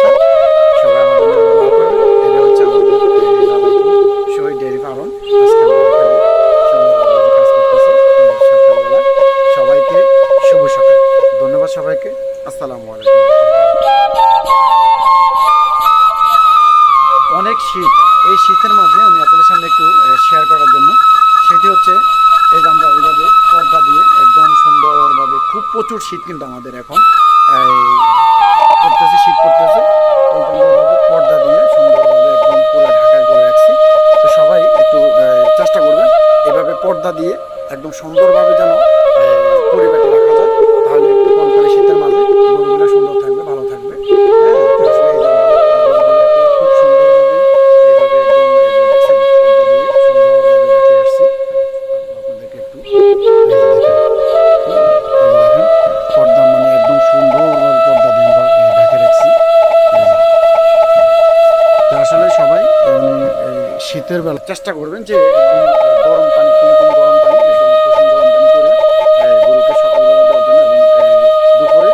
সমস্যা। সবাই আমাদের জন্য দোয়া করবেন। এটা হচ্ছে আমাদের শহীদ ডেয়ারি ফার্ম। আজকে আমরা এখানে সুন্দরভাবে কাজ করতেছি সকালবেলা। সবাইকে শুভ সকাল। ধন্যবাদ সবাইকে। আসসালামু আলাইকুম। অনেক শীত, এই শীতের মাঝে আমি আপনাদের সামনে একটু শেয়ার করার জন্য, সেটি হচ্ছে এই যে আমরা ওইভাবে পর্দা দিয়ে একদম সুন্দরভাবে, খুব প্রচুর শীত কিন্তু আমাদের এখন এই পড়তেছে, শীত পড়তেছে, এই যে আমরা ওইভাবে পর্দা দিয়ে সুন্দরভাবে একদম পুরো ঢাকায় করে রাখছি। তো সবাই একটু চেষ্টা করবেন এভাবে পর্দা দিয়ে একদম সুন্দরভাবে যেন পরিবেশটা রাখা যায়, তাহলে একটু কনকনে শীতের মাঝে গরুগুলো সুন্দর থাকবে, ভালো থাকবে। হ্যাঁ, তো আসলে এই যে আমরা গরুগুলোকে খুব সুন্দরভাবে এইভাবে একদম এই যে দেখছেন পর্দা দিয়ে সুন্দরভাবে রেখে আসছি। তারপর আপনাদেরকে একটু এই যে দেখেন, এই যে দেখেন পর্দা মানে একদম সুন্দরভাবে পর্দা দিয়ে আমরা ঢেকে রাখছি। এই যে। তো আসলে সবাই এই শীতের বেলা চেষ্টা করবেন যে একদম গরম পানি, কুমকুম গরম পানি, একদম কুসুম গরম পানি করে গরুকে সকালবেলা দেওয়ার জন্য, এবং দুপুরে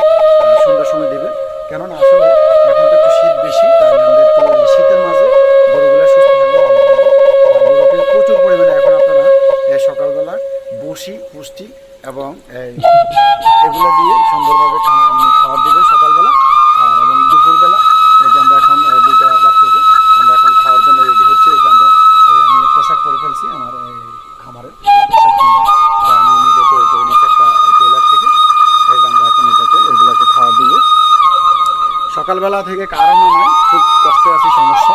সন্ধ্যার সময় দেবে। কেননা আসলে এখন তো একটু শীত বেশি, তাহলে আমরা একটু শীতের মাঝে গরুগুলো সুস্থ থাকবে, ভালো থাকবে। আর গরুকে প্রচুর পরিমাণে এখন আপনারা সকালবেলা বসি, পুষ্টি এবং এগুলো দিয়ে সুন্দরভাবে খাবার দেবেন সকালবেলা। আর এবং দুপুরবেলা এই যে আমরা এখন 2টা বাজতেছে, আমরা এখন খাওয়ার জন্য রেডি হচ্ছে। এই যে আমরা আমি পোশাক পরে ফেলছি আমার খামারের পোশাক কিনে, তা আমি নিজে তৈরি করে নিচ্ছি একটা টেলার থেকে। এই যে আমরা এখন এটাকে এগুলোকে খাওয়া দিব। সকালবেলা থেকে কারণও নাই, খুব কষ্টে আছি, সমস্যা।